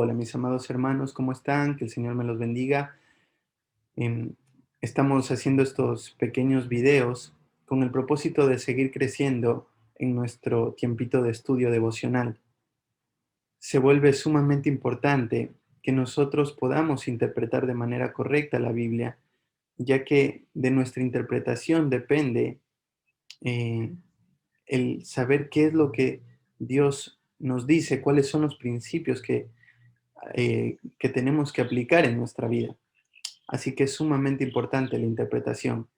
Hola, mis amados hermanos, ¿cómo están? Que el Señor me los bendiga. Em, Estamos haciendo estos pequeños videos con el propósito de seguir creciendo en nuestro tiempito de estudio devocional. Se vuelve sumamente importante que nosotros podamos interpretar de manera correcta la Biblia, ya que de nuestra interpretación depende eh, el saber qué es lo que Dios nos dice, cuáles son los principios que tenemos que aplicar en nuestra vida. Así que es sumamente importante la interpretación.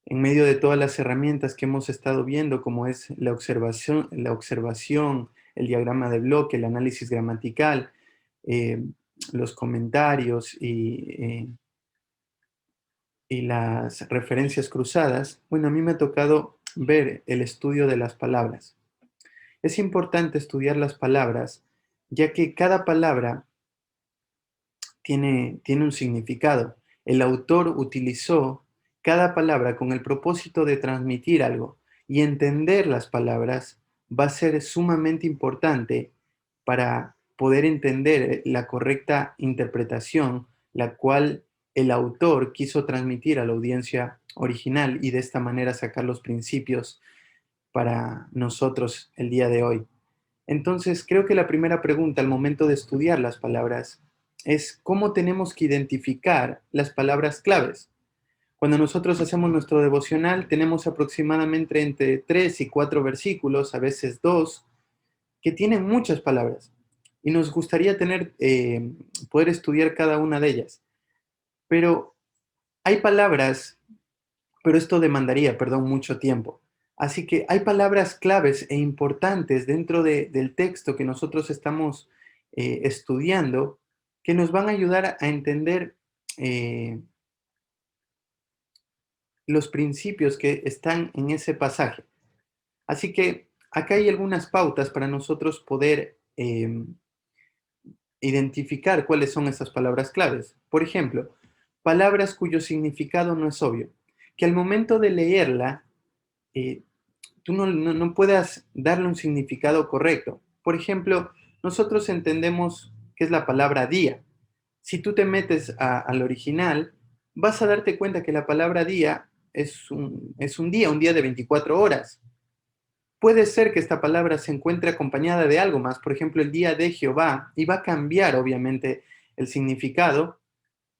En medio de todas las herramientas que hemos estado viendo, como es la observación, el diagrama de bloque, el análisis gramatical, eh, los comentarios y las referencias cruzadas, bueno, a mí me ha tocado ver el estudio de las palabras. Es importante estudiar las palabras, ya que cada palabra tiene un significado. El autor utilizó cada palabra con el propósito de transmitir algo, y entender las palabras va a ser sumamente importante para poder entender la correcta interpretación, la cual el autor quiso transmitir a la audiencia original, y de esta manera sacar los principios para nosotros el día de hoy. Entonces, creo que la primera pregunta al momento de estudiar las palabras es cómo tenemos que identificar las palabras claves. Cuando nosotros hacemos nuestro devocional, tenemos aproximadamente entre 3 y 4 versículos, a veces 2, que tienen muchas palabras. Y nos gustaría poder estudiar cada una de ellas. Pero hay palabras, pero esto demandaría, perdón, mucho tiempo. Así que hay palabras claves e importantes dentro del texto que nosotros estamos estudiando, que nos van a ayudar a entender eh, los principios que están en ese pasaje. Así que acá hay algunas pautas para nosotros poder identificar cuáles son esas palabras claves. Por ejemplo, palabras cuyo significado no es obvio, que al momento de leerla, eh, tú no puedas darle un significado correcto. Por ejemplo, nosotros entendemos qué es la palabra día. Si tú te metes al original, vas a darte cuenta que la palabra día es un día de 24 horas. Puede ser que esta palabra se encuentre acompañada de algo más, por ejemplo, el día de Jehová, y va a cambiar obviamente el significado,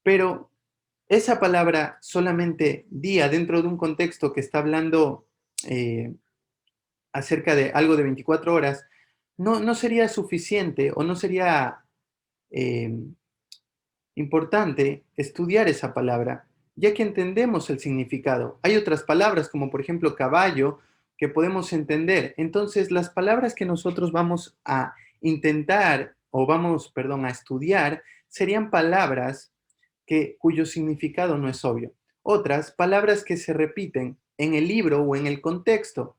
pero esa palabra solamente día dentro de un contexto que está hablando eh, acerca de algo de 24 horas, no sería suficiente o no sería eh, importante estudiar esa palabra, ya que entendemos el significado. Hay otras palabras, como por ejemplo caballo, que podemos entender. Entonces, las palabras que nosotros vamos a intentar o vamos, perdón, a estudiar serían palabras cuyo significado no es obvio. Otras, palabras que se repiten en el libro o en el contexto.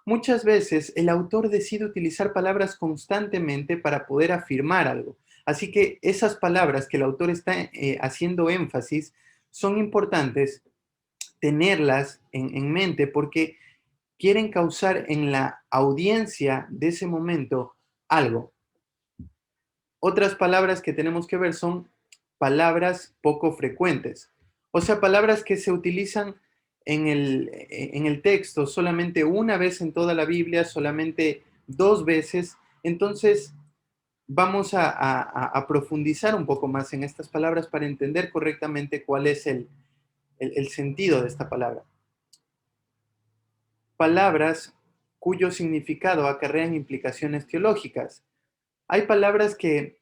Muchas veces el autor decide utilizar palabras constantemente para poder afirmar algo. Así que esas palabras que el autor está haciendo énfasis son importantes tenerlas en mente, porque quieren causar en la audiencia de ese momento algo. Otras palabras que tenemos que ver son palabras poco frecuentes, o sea, palabras que se utilizan en el texto solamente una vez en toda la Biblia, solamente dos veces. Entonces, vamos a profundizar un poco más en estas palabras para entender correctamente cuál es el sentido de esta palabra. Palabras cuyo significado acarrean implicaciones teológicas. Hay palabras que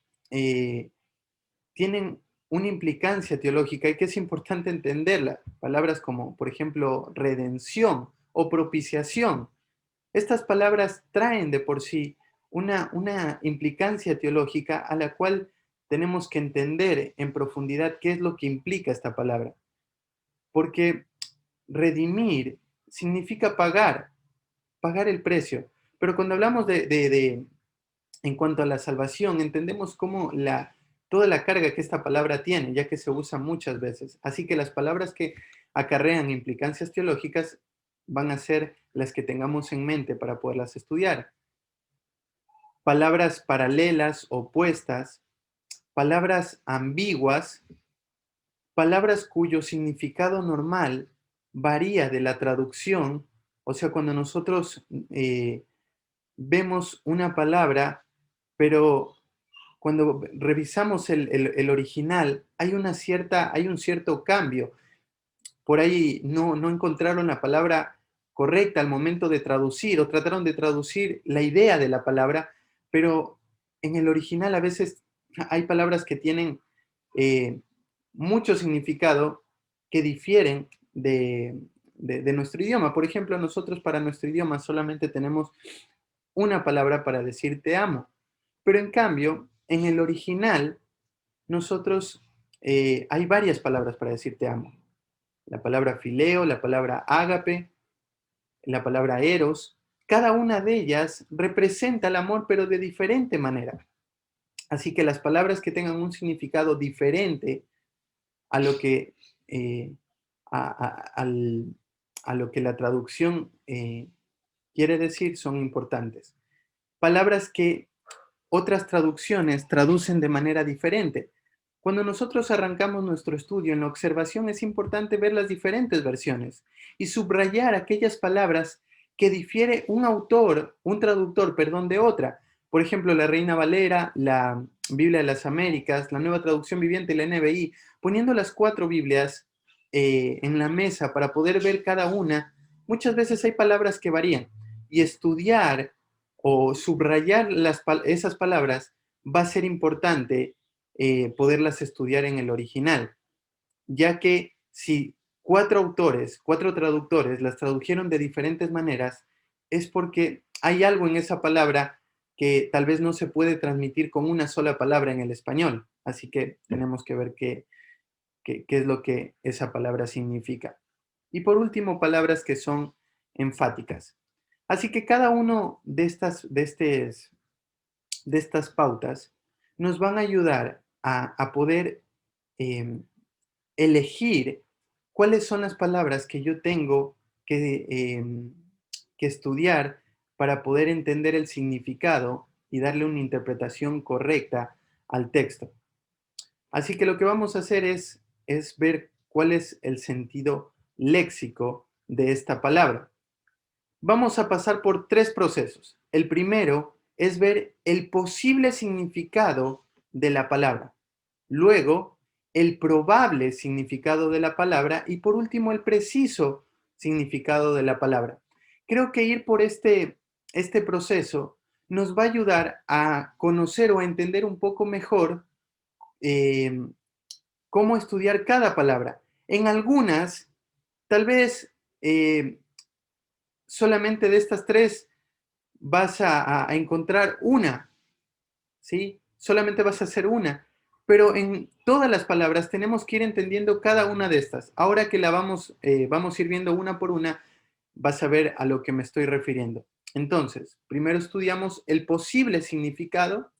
tienen una implicancia teológica y que es importante entenderla. Palabras como, por ejemplo, redención o propiciación. Estas palabras traen de por sí una implicancia teológica a la cual tenemos que entender en profundidad qué es lo que implica esta palabra. Porque redimir significa pagar el precio. Pero cuando hablamos en cuanto a la salvación, entendemos cómo toda la carga que esta palabra tiene, ya que se usa muchas veces. Así que las palabras que acarrean implicancias teológicas van a ser las que tengamos en mente para poderlas estudiar. Palabras paralelas, opuestas, palabras ambiguas, palabras cuyo significado normal varía de la traducción. O sea, cuando nosotros vemos una palabra, pero cuando revisamos el original, hay un cierto cambio. Por ahí no encontraron la palabra correcta al momento de traducir o trataron de traducir la idea de la palabra, pero en el original a veces hay palabras que tienen eh, mucho significado que difieren de nuestro idioma. Por ejemplo, nosotros para nuestro idioma solamente tenemos una palabra para decir te amo, pero en cambio, en el original, nosotros hay varias palabras para decir te amo. La palabra fileo, la palabra ágape, la palabra eros. Cada una de ellas representa el amor, pero de diferente manera. Así que las palabras que tengan un significado diferente a lo que, eh, al, a lo que la traducción quiere decir son importantes. Palabras que otras traducciones traducen de manera diferente. Cuando nosotros arrancamos nuestro estudio en la observación es importante ver las diferentes versiones y subrayar aquellas palabras que difiere un autor, un traductor, perdón, de otra. Por ejemplo, la Reina Valera, la Biblia de las Américas, la Nueva Traducción Viviente y la NBI, poniendo las cuatro Biblias en la mesa para poder ver cada una, muchas veces hay palabras que varían y estudiar o subrayar esas palabras va a ser importante poderlas estudiar en el original, ya que si cuatro autores, cuatro traductores las tradujeron de diferentes maneras, es porque hay algo en esa palabra que tal vez no se puede transmitir con una sola palabra en el español. Así que tenemos que ver qué es lo que esa palabra significa. Y por último, palabras que son enfáticas. Así que cada uno de estas pautas nos van a ayudar a poder eh, elegir cuáles son las palabras que yo tengo que estudiar para poder entender el significado y darle una interpretación correcta al texto. Así que lo que vamos a hacer es ver cuál es el sentido léxico de esta palabra. Vamos a pasar por tres procesos. El primero es ver el posible significado de la palabra. Luego, el probable significado de la palabra y por último, el preciso significado de la palabra. Creo que ir por este proceso nos va a ayudar a conocer o a entender un poco mejor eh, cómo estudiar cada palabra. En algunas, tal vez solamente de estas tres vas a encontrar una, ¿sí? Solamente vas a hacer una. Pero en todas las palabras tenemos que ir entendiendo cada una de estas. Ahora que la vamos a ir viendo una por una, vas a ver a lo que me estoy refiriendo. Entonces, primero estudiamos el posible significado,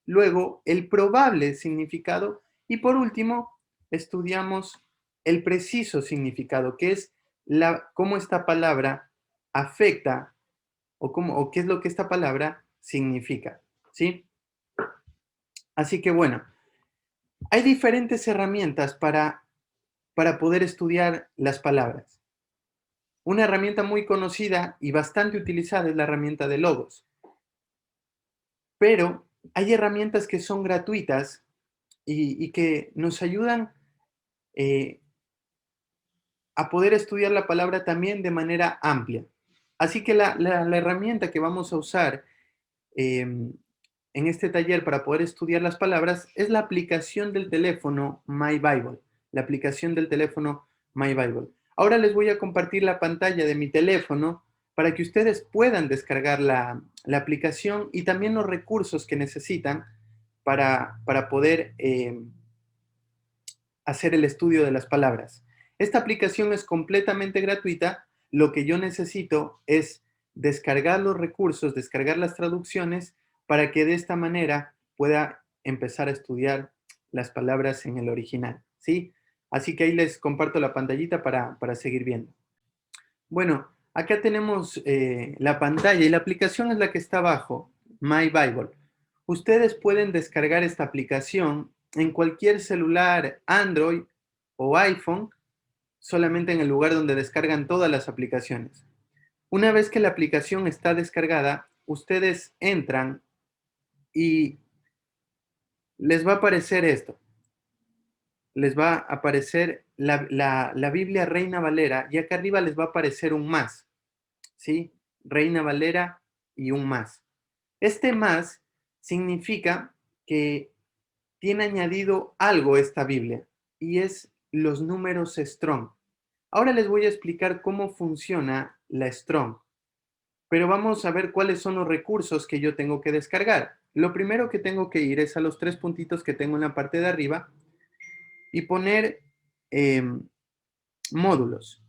luego el probable significado y por último estudiamos el preciso significado, que es cómo esta palabra afecta o qué es lo que esta palabra significa, ¿sí? Así que bueno, hay diferentes herramientas para poder estudiar las palabras. Una herramienta muy conocida y bastante utilizada es la herramienta de logos, pero hay herramientas que son gratuitas y que nos ayudan eh, a poder estudiar la palabra también de manera amplia. Así que la herramienta que vamos a usar en este taller para poder estudiar las palabras es la aplicación del teléfono My Bible, la aplicación del teléfono My Bible. Ahora les voy a compartir la pantalla de mi teléfono para que ustedes puedan descargar la aplicación y también los recursos que necesitan para poder hacer el estudio de las palabras. Esta aplicación es completamente gratuita. Lo que yo necesito es descargar los recursos, descargar las traducciones para que de esta manera pueda empezar a estudiar las palabras en el original, ¿sí? Así que ahí les comparto la pantallita para seguir viendo. Bueno, acá tenemos la pantalla y la aplicación es la que está abajo, My Bible. Ustedes pueden descargar esta aplicación en cualquier celular Android o iPhone, solamente en el lugar donde descargan todas las aplicaciones. Una vez que la aplicación está descargada, ustedes entran y les va a aparecer esto. Les va a aparecer la Biblia Reina Valera y acá arriba les va a aparecer un más, ¿sí? Reina Valera y un más. Este más significa que tiene añadido algo esta Biblia y es los números Strong. Ahora les voy a explicar cómo funciona la Strong, pero vamos a ver cuáles son los recursos que yo tengo que descargar. Lo primero que tengo que ir es a los tres puntitos que tengo en la parte de arriba y poner eh, módulos.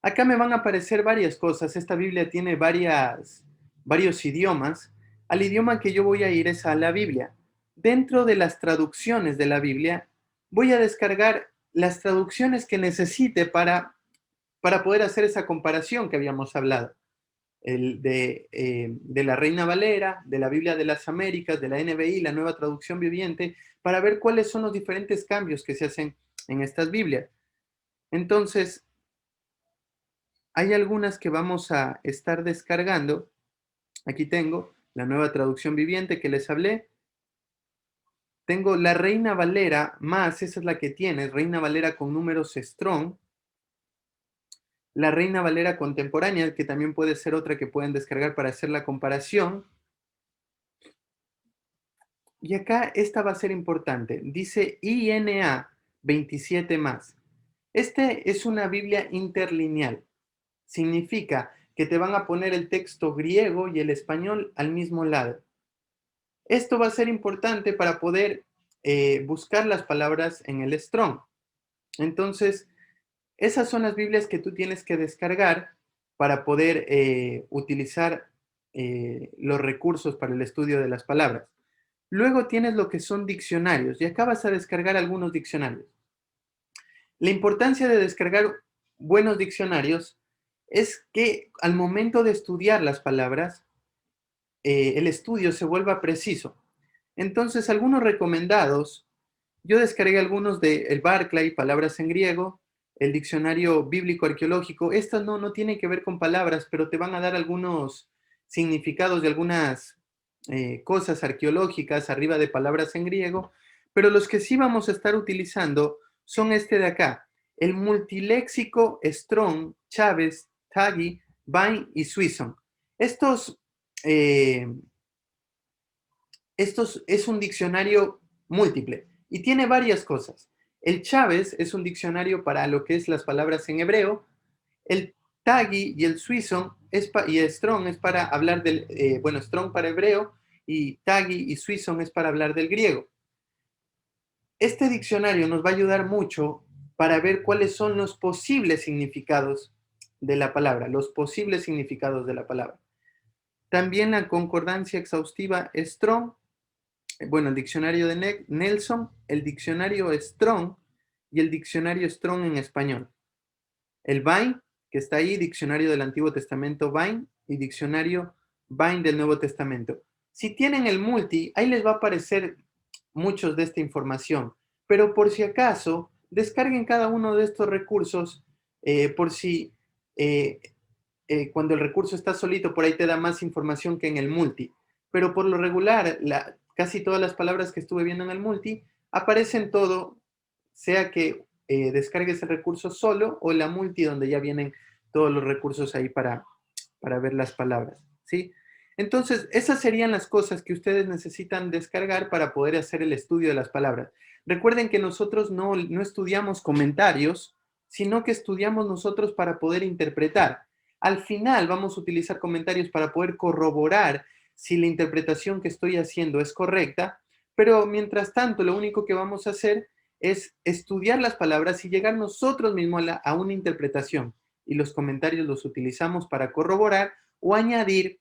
Acá me van a aparecer varias cosas. Esta Biblia tiene varios idiomas. Al idioma que yo voy a ir es a la Biblia. Dentro de las traducciones de la Biblia, voy a descargar las traducciones que necesite para poder hacer esa comparación que habíamos hablado. De la Reina Valera, de la Biblia de las Américas, de la NBI, la Nueva Traducción Viviente, para ver cuáles son los diferentes cambios que se hacen en estas Biblias. Entonces, hay algunas que vamos a estar descargando. Aquí tengo la Nueva Traducción Viviente que les hablé. Tengo la Reina Valera más, esa es la que tiene, Reina Valera con números Strong. La Reina Valera contemporánea, que también puede ser otra que pueden descargar para hacer la comparación. Y acá esta va a ser importante. Dice INA 27 más. Este es una Biblia interlineal. Significa que te van a poner el texto griego y el español al mismo lado. Esto va a ser importante para poder buscar las palabras en el Strong. Entonces, esas son las Biblias que tú tienes que descargar para poder utilizar los recursos para el estudio de las palabras. Luego tienes lo que son diccionarios y acá vas a descargar algunos diccionarios. La importancia de descargar buenos diccionarios es que al momento de estudiar las palabras, el estudio se vuelva preciso. Entonces, algunos recomendados, yo descargué algunos de el Barclay, palabras en griego, el diccionario bíblico arqueológico. Estas no tienen que ver con palabras, pero te van a dar algunos significados de algunas cosas arqueológicas arriba de palabras en griego, pero los que sí vamos a estar utilizando son este de acá, el multiléxico Strong, Chávez, Taggi, Vine y Suison. Estos eh, esto es un diccionario múltiple y tiene varias cosas. El Chávez es un diccionario para lo que es las palabras en hebreo. El Taggi y el Suison y el Strong es para hablar del, Strong para hebreo y Taggi y Suison es para hablar del griego. Este diccionario nos va a ayudar mucho para ver cuáles son los posibles significados de la palabra, los posibles significados de la palabra. También la concordancia exhaustiva Strong, el diccionario de Nelson, el diccionario Strong y el diccionario Strong en español. El Vine, que está ahí, diccionario del Antiguo Testamento Vine y diccionario Vine del Nuevo Testamento. Si tienen el multi, ahí les va a aparecer muchos de esta información, pero por si acaso, descarguen cada uno de estos recursos por si eh, cuando el recurso está solito, por ahí te da más información que en el multi. Pero por lo regular, casi todas las palabras que estuve viendo en el multi aparecen todo, sea que descargues el recurso solo o la multi donde ya vienen todos los recursos ahí para ver las palabras, ¿sí? Entonces, esas serían las cosas que ustedes necesitan descargar para poder hacer el estudio de las palabras. Recuerden que nosotros no estudiamos comentarios, sino que estudiamos nosotros para poder interpretar. Al final vamos a utilizar comentarios para poder corroborar si la interpretación que estoy haciendo es correcta, pero mientras tanto lo único que vamos a hacer es estudiar las palabras y llegar nosotros mismos a una interpretación. Y los comentarios los utilizamos para corroborar o añadir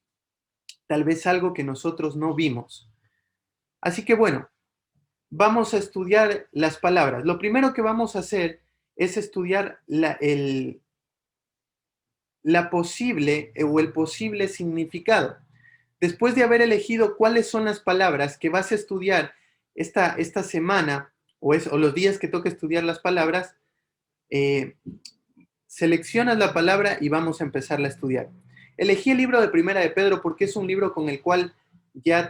tal vez algo que nosotros no vimos. Así que bueno, vamos a estudiar las palabras. Lo primero que vamos a hacer es estudiar la posible o el posible significado. Después de haber elegido cuáles son las palabras que vas a estudiar esta semana o los días que toca estudiar las palabras, eh, seleccionas la palabra y vamos a empezarla a estudiar. Elegí el libro de Primera de Pedro porque es un libro con el cual ya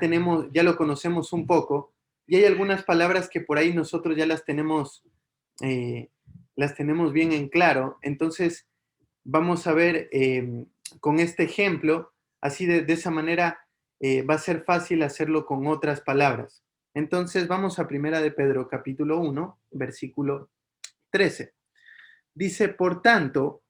lo conocemos un poco y hay algunas palabras que por ahí nosotros ya las tenemos bien en claro. Entonces, vamos a ver con este ejemplo, así de esa manera va a ser fácil hacerlo con otras palabras. Entonces, vamos a Primera de Pedro, capítulo 1, versículo 13. Dice, por tanto,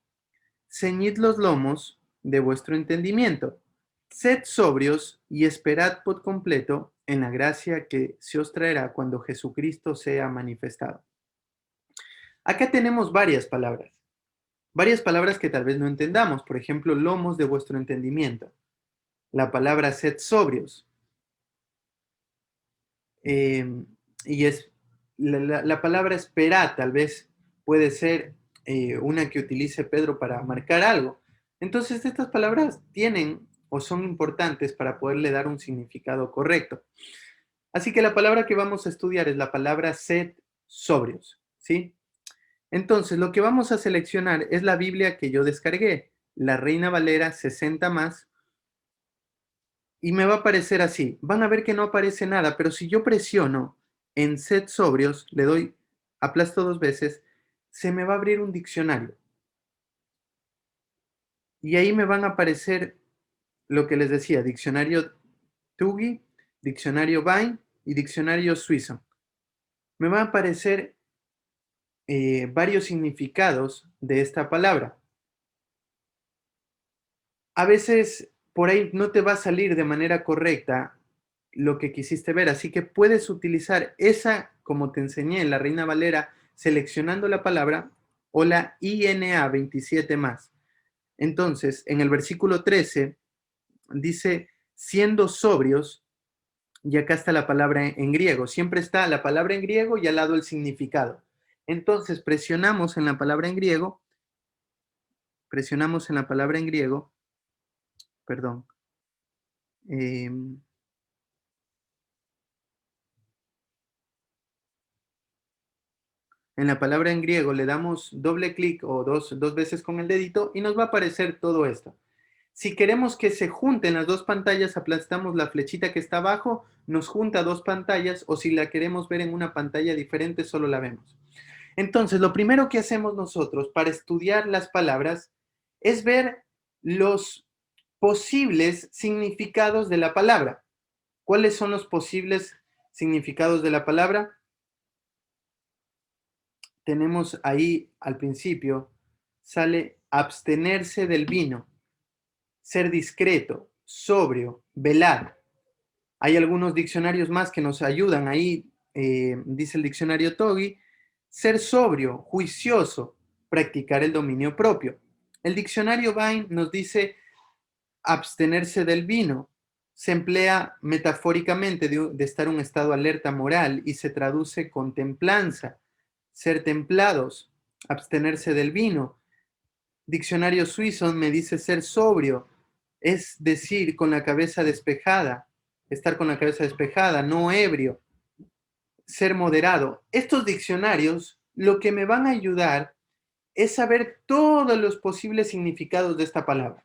ceñid los lomos de vuestro entendimiento, sed sobrios y esperad por completo en la gracia que se os traerá cuando Jesucristo sea manifestado. Acá tenemos varias palabras que tal vez no entendamos, por ejemplo, lomos de vuestro entendimiento, la palabra sed sobrios, eh, y es la palabra esperad, tal vez puede ser una que utilice Pedro para marcar algo. Entonces, estas palabras tienen o son importantes para poderle dar un significado correcto. Así que la palabra que vamos a estudiar es la palabra sed sobrios, ¿sí? Entonces, lo que vamos a seleccionar es la Biblia que yo descargué, la Reina Valera 60 más, y me va a aparecer así. Van a ver que no aparece nada, pero si yo presiono en set sobrios, le doy, aplasto dos veces, se me va a abrir un diccionario. Y ahí me van a aparecer lo que les decía, diccionario Tuggy, diccionario Vine y diccionario suizo. Me van a aparecer varios significados de esta palabra. A veces por ahí no te va a salir de manera correcta lo que quisiste ver, así que puedes utilizar esa, como te enseñé en la Reina Valera, seleccionando la palabra o la INA 27 más. Entonces, en el versículo 13 dice, siendo sobrios, y acá está la palabra en griego, siempre está la palabra en griego y al lado el significado. Entonces, presionamos en la palabra en griego, perdón, eh, en la palabra en griego le damos doble clic o dos veces con el dedito y nos va a aparecer todo esto. Si queremos que se junten las dos pantallas, aplastamos la flechita que está abajo, nos junta dos pantallas, o si la queremos ver en una pantalla diferente, solo la vemos. Entonces, lo primero que hacemos nosotros para estudiar las palabras es ver los posibles significados de la palabra. ¿Cuáles son los posibles significados de la palabra? Tenemos ahí al principio, sale abstenerse del vino, ser discreto, sobrio, velar. Hay algunos diccionarios más que nos ayudan. Ahí dice el diccionario Togi, ser sobrio, juicioso, practicar el dominio propio. El diccionario Vine nos dice abstenerse del vino. Se emplea metafóricamente de estar en un estado alerta moral y se traduce con templanza, ser templados, abstenerse del vino. Diccionario suizo me dice ser sobrio, es decir, con la cabeza despejada, estar con la cabeza despejada, no ebrio, ser moderado. Estos diccionarios lo que me van a ayudar es saber todos los posibles significados de esta palabra.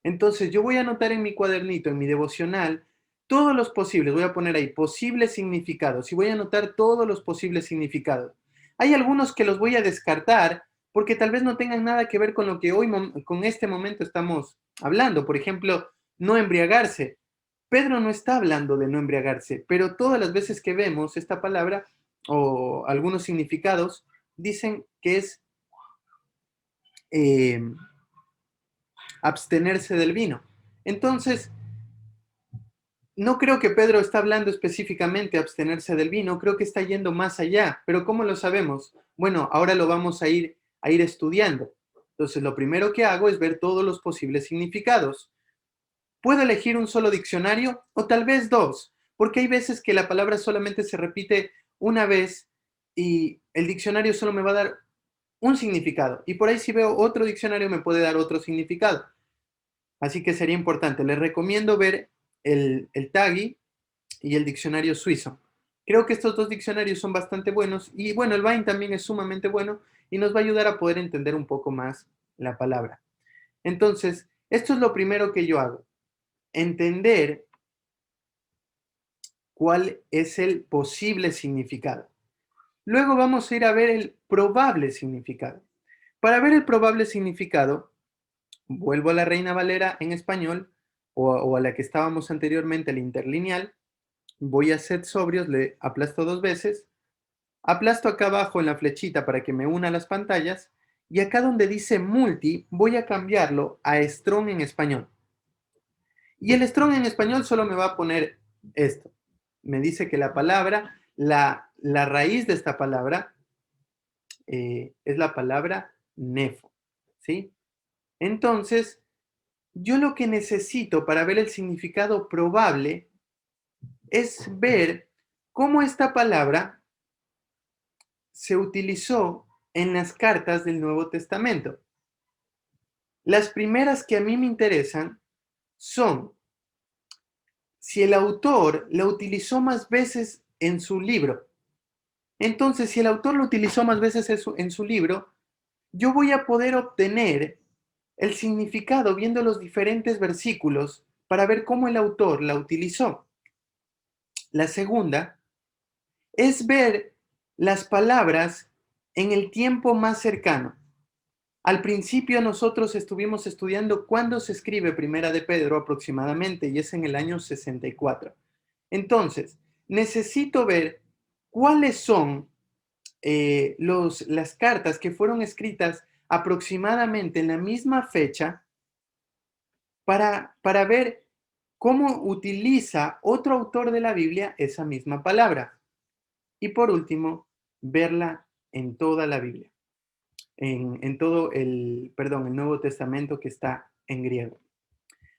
Entonces yo voy a anotar en mi cuadernito, en mi devocional, todos los posibles, voy a poner ahí posibles significados y voy a anotar todos los posibles significados. Hay algunos que los voy a descartar porque tal vez no tengan nada que ver con lo que hoy, con este momento estamos hablando. Por ejemplo, no embriagarse. Pedro no está hablando de no embriagarse, pero todas las veces que vemos esta palabra o algunos significados dicen que es eh, abstenerse del vino. Entonces, no creo que Pedro está hablando específicamente de abstenerse del vino, creo que está yendo más allá, pero ¿cómo lo sabemos? Bueno, ahora lo vamos a ir estudiando. Entonces, lo primero que hago es ver todos los posibles significados. Puedo elegir un solo diccionario o tal vez dos, porque hay veces que la palabra solamente se repite una vez y el diccionario solo me va a dar un significado. Y por ahí si veo otro diccionario me puede dar otro significado. Así que sería importante. Les recomiendo ver el Tagui y el diccionario suizo. Creo que estos dos diccionarios son bastante buenos y bueno, el Vine también es sumamente bueno y nos va a ayudar a poder entender un poco más la palabra. Entonces, esto es lo primero que yo hago, entender cuál es el posible significado. Luego vamos a ir a ver el probable significado. Para ver el probable significado, vuelvo a la Reina Valera en español o a la que estábamos anteriormente, el interlineal. Voy a set sobrios, le aplasto dos veces, aplasto acá abajo en la flechita para que me una las pantallas y acá donde dice multi voy a cambiarlo a strong en español. Y el strong en español solo me va a poner esto. Me dice que la palabra, la raíz de esta palabra es la palabra nefo, ¿sí? Entonces, yo lo que necesito para ver el significado probable es ver cómo esta palabra se utilizó en las cartas del Nuevo Testamento. Las primeras que a mí me interesan son si el autor la utilizó más veces en su libro. Entonces, si el autor lo utilizó más veces en su libro, yo voy a poder obtener el significado viendo los diferentes versículos para ver cómo el autor la utilizó. La segunda es ver las palabras en el tiempo más cercano. Al principio nosotros estuvimos estudiando cuándo se escribe Primera de Pedro aproximadamente y es en el año 64. Entonces, necesito ver cuáles son las cartas que fueron escritas aproximadamente en la misma fecha para ver cómo utiliza otro autor de la Biblia esa misma palabra. Y por último, verla en toda la Biblia, en todo el Nuevo Testamento que está en griego.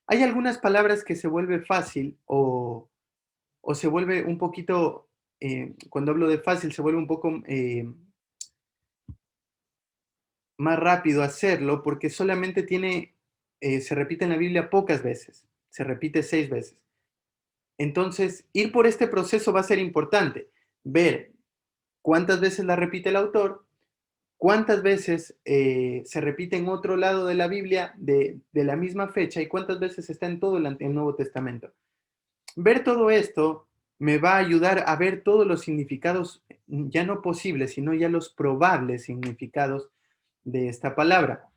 Hay algunas palabras que se vuelve fácil o se vuelve un poquito, cuando hablo de fácil, se vuelve un poco más rápido hacerlo porque solamente se repite en la Biblia pocas veces, se repite 6 veces. Entonces, ir por este proceso va a ser importante, ver cuántas veces la repite el autor, cuántas veces se repite en otro lado de la Biblia de la misma fecha y cuántas veces está en todo el Nuevo Testamento. Ver todo esto me va a ayudar a ver todos los significados, ya no posibles, sino ya los probables significados de esta palabra.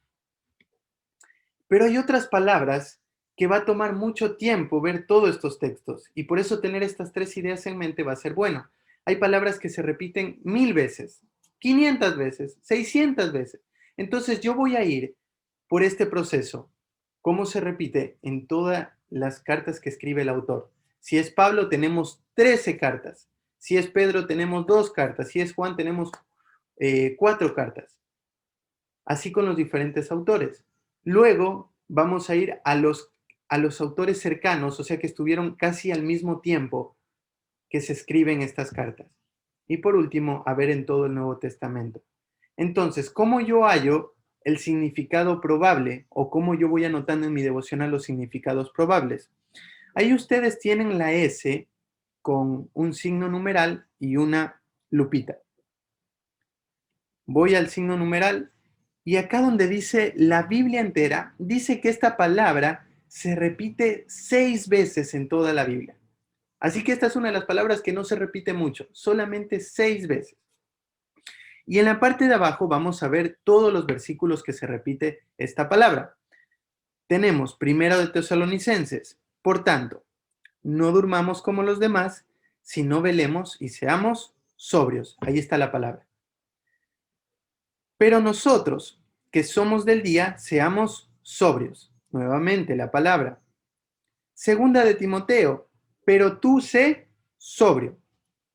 Pero hay otras palabras que va a tomar mucho tiempo ver todos estos textos y por eso tener estas tres ideas en mente va a ser bueno. Hay palabras que se repiten 1000 veces, 500 veces, 600 veces. Entonces yo voy a ir por este proceso, cómo se repite en todas las cartas que escribe el autor. Si es Pablo, tenemos 13 cartas. Si es Pedro, tenemos 2 cartas. Si es Juan, tenemos 4 cartas. Así con los diferentes autores. Luego vamos a ir a los autores cercanos, o sea que estuvieron casi al mismo tiempo que se escriben estas cartas. Y por último, a ver en todo el Nuevo Testamento. Entonces, ¿cómo yo hallo el significado probable o cómo yo voy anotando en mi devocional los significados probables? Ahí ustedes tienen la S con un signo numeral y una lupita. Voy al signo numeral y acá donde dice la Biblia entera, dice que esta palabra se repite 6 veces en toda la Biblia. Así que esta es una de las palabras que no se repite mucho, solamente 6 veces. Y en la parte de abajo vamos a ver todos los versículos que se repite esta palabra. Tenemos primero de Tesalonicenses, por tanto, no durmamos como los demás, sino velemos y seamos sobrios. Ahí está la palabra. Pero nosotros, que somos del día, seamos sobrios. Nuevamente la palabra. Segunda de Timoteo, pero tú sé sobrio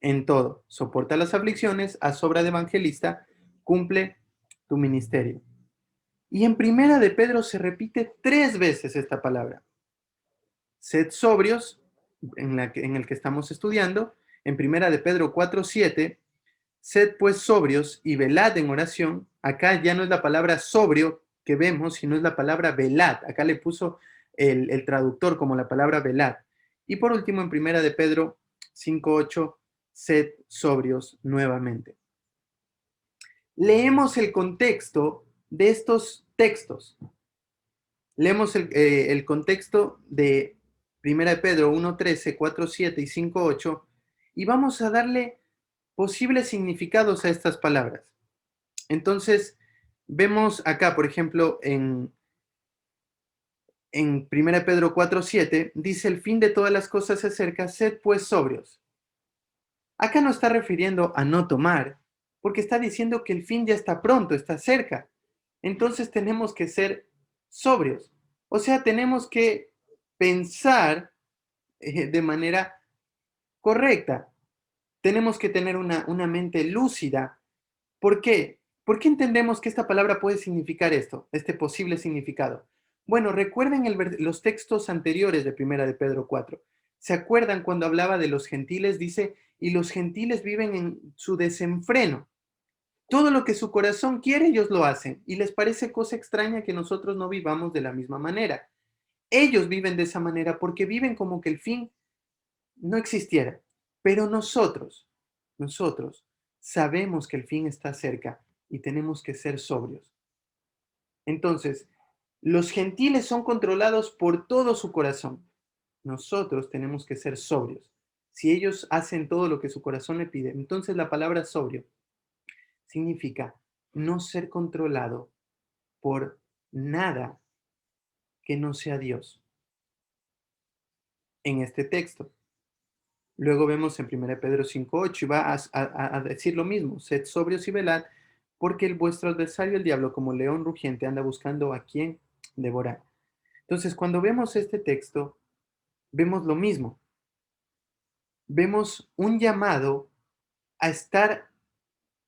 en todo. Soporta las aflicciones, haz obra de evangelista, cumple tu ministerio. Y en primera de Pedro se repite 3 veces esta palabra. Sed sobrios, en el que estamos estudiando, en primera de Pedro 4:7, sed pues sobrios y velad en oración. Acá ya no es la palabra sobrio que vemos, sino es la palabra velad. Acá le puso el traductor como la palabra velad. Y por último, en primera de Pedro 5:8, sed sobrios nuevamente. Leemos el contexto de estos textos. Leemos el contexto de 1 de Pedro 1:13, 4:7 y 5:8 y vamos a darle posibles significados a estas palabras. Entonces, vemos acá, por ejemplo, en 1 de Pedro 4:7, dice: el fin de todas las cosas se acerca, sed pues sobrios. Acá no está refiriendo a no tomar, porque está diciendo que el fin ya está pronto, está cerca. Entonces tenemos que ser sobrios. O sea, tenemos que pensar de manera correcta. Tenemos que tener una mente lúcida. ¿Por qué? ¿Por qué entendemos que esta palabra puede significar esto, este posible significado? Bueno, recuerden los textos anteriores de Primera de Pedro 4. ¿Se acuerdan cuando hablaba de los gentiles? Dice, y los gentiles viven en su desenfreno. Todo lo que su corazón quiere, ellos lo hacen. Y les parece cosa extraña que nosotros no vivamos de la misma manera. Ellos viven de esa manera porque viven como que el fin no existiera. Pero nosotros sabemos que el fin está cerca y tenemos que ser sobrios. Entonces, los gentiles son controlados por todo su corazón. Nosotros tenemos que ser sobrios. Si ellos hacen todo lo que su corazón le pide, entonces la palabra sobrio significa no ser controlado por nada que no sea Dios en este texto. Luego vemos en 1 Pedro 5:8 y va a decir lo mismo, sed sobrios y velad, porque el vuestro adversario, el diablo, como león rugiente, anda buscando a quien devorar. Entonces, cuando vemos este texto, vemos lo mismo. Vemos un llamado a estar,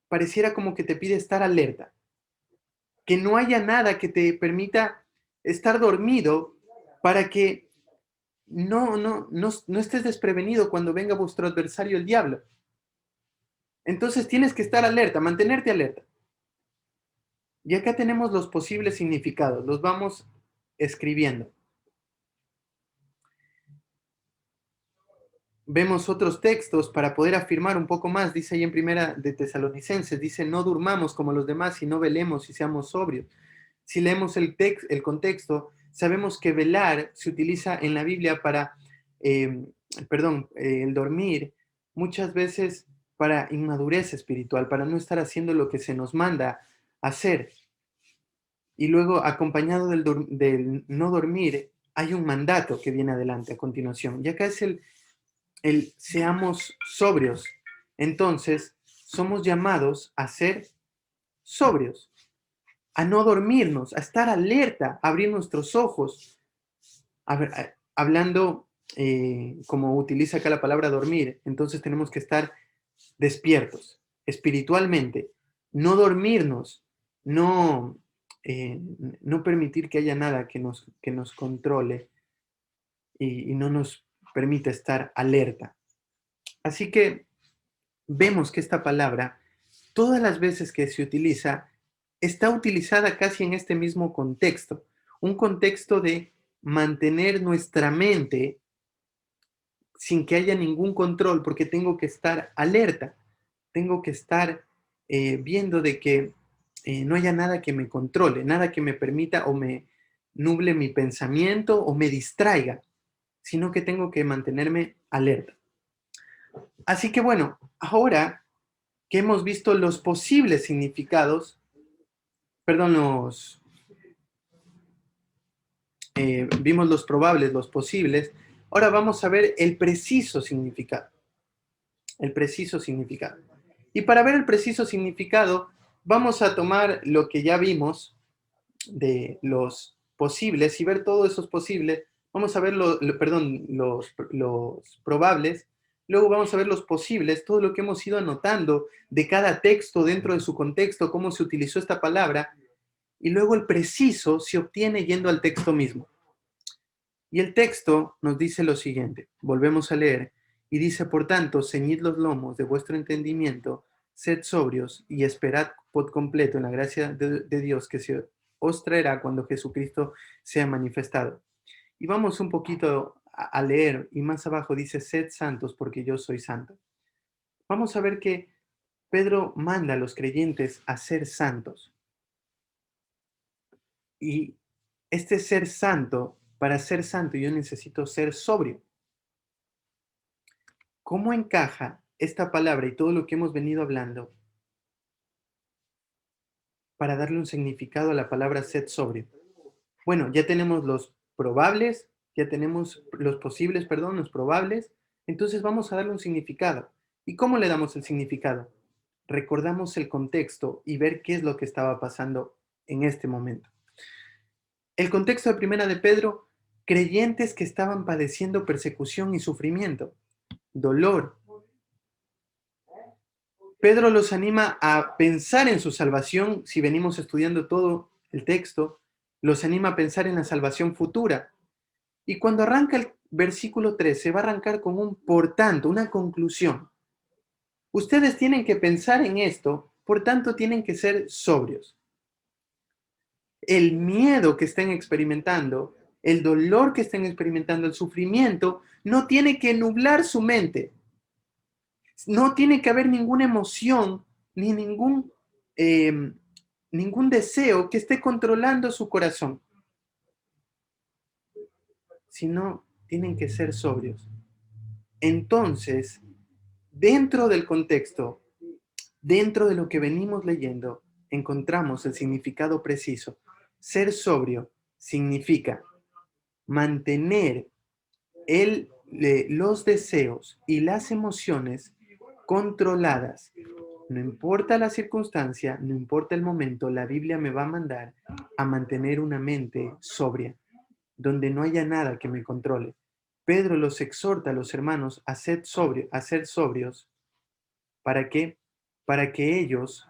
pareciera como que te pide estar alerta, que no haya nada que te permita estar dormido para que no estés desprevenido cuando venga vuestro adversario el diablo. Entonces tienes que estar alerta, mantenerte alerta. Y acá tenemos los posibles significados, los vamos escribiendo. Vemos otros textos para poder afirmar un poco más. Dice ahí en Primera de Tesalonicenses, dice, no durmamos como los demás y no velemos y seamos sobrios. Si leemos el contexto, sabemos que velar se utiliza en la Biblia para, eh, el dormir, muchas veces para inmadurez espiritual, para no estar haciendo lo que se nos manda hacer. Y luego, acompañado del no dormir, hay un mandato que viene adelante a continuación. Y acá es el seamos sobrios. Entonces, somos llamados a ser sobrios, a no dormirnos, a estar alerta, a abrir nuestros ojos. Hablando como utiliza acá la palabra dormir, entonces tenemos que estar despiertos espiritualmente, no dormirnos, no, no permitir que haya nada que nos controle y no nos permita estar alerta. Así que vemos que esta palabra, todas las veces que se utiliza, está utilizada casi en este mismo contexto, un contexto de mantener nuestra mente sin que haya ningún control, porque tengo que estar alerta, tengo que estar viendo de que no haya nada que me controle, nada que me permita o me nuble mi pensamiento o me distraiga, sino que tengo que mantenerme alerta. Así que bueno, ahora que hemos visto los posibles significados, perdón, vimos los probables, los posibles, ahora vamos a ver el preciso significado. El preciso significado. Y para ver el preciso significado, vamos a tomar lo que ya vimos de los posibles y ver todos esos posibles. Vamos a ver los probables. Luego vamos a ver los posibles, todo lo que hemos ido anotando de cada texto dentro de su contexto, cómo se utilizó esta palabra. Y luego el preciso se obtiene yendo al texto mismo. Y el texto nos dice lo siguiente, volvemos a leer, y dice, por tanto, ceñid los lomos de vuestro entendimiento, sed sobrios y esperad por completo en la gracia de Dios que se os traerá cuando Jesucristo sea manifestado. Y vamos un poquito a leer, y más abajo dice, sed santos porque yo soy santo. vamos a ver que Pedro manda a los creyentes a ser santos. Y este ser santo, para ser santo yo necesito ser sobrio. ¿Cómo encaja esta palabra y todo lo que hemos venido hablando para darle un significado a la palabra sed sobrio? Bueno, ya tenemos los probables, ya tenemos los posibles, perdón, los probables. Entonces vamos a darle un significado. ¿Y cómo le damos el significado? Recordamos el contexto y ver qué es lo que estaba pasando en este momento. El contexto de Primera de Pedro, creyentes que estaban padeciendo persecución y sufrimiento, dolor. Pedro los anima a pensar en su salvación, si venimos estudiando todo el texto, los anima a pensar en la salvación futura. Y cuando arranca el versículo 13, va a arrancar con un por tanto, una conclusión. Ustedes tienen que pensar en esto, por tanto tienen que ser sobrios. El miedo que estén experimentando, el dolor que estén experimentando, el sufrimiento, no tiene que nublar su mente. No tiene que haber ninguna emoción ni eh, ningún deseo que esté controlando su corazón, sino tienen que ser sobrios. Entonces, dentro del contexto, dentro de lo que venimos leyendo, encontramos el significado preciso. Ser sobrio significa mantener los deseos y las emociones controladas. No importa la circunstancia, no importa el momento, la Biblia me va a mandar a mantener una mente sobria, donde no haya nada que me controle. Pedro los exhorta a los hermanos a ser sobrios. ¿Para qué? Para que ellos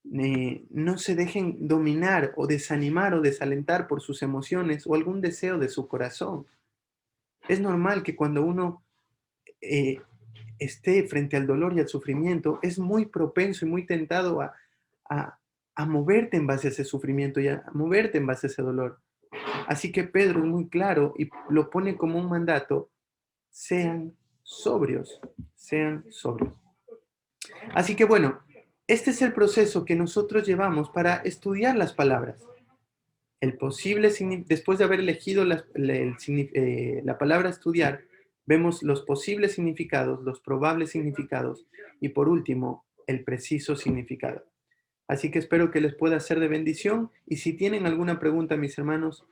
no se dejen dominar o desanimar o desalentar por sus emociones o algún deseo de su corazón. Es normal que cuando uno eh, esté frente al dolor y al sufrimiento, es muy propenso y muy tentado a, a moverte en base a ese sufrimiento y a moverte en base a ese dolor. Así que Pedro es muy claro y lo pone como un mandato: sean sobrios, sean sobrios. Así que bueno, este es el proceso que nosotros llevamos para estudiar las palabras. Después de haber elegido la palabra estudiar, vemos los posibles significados, los probables significados y por último, el preciso significado. Así que espero que les pueda ser de bendición y si tienen alguna pregunta, mis hermanos,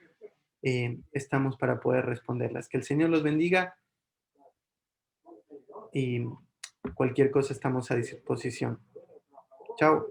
estamos para poder responderlas. Que el Señor los bendiga y cualquier cosa estamos a disposición. Chao.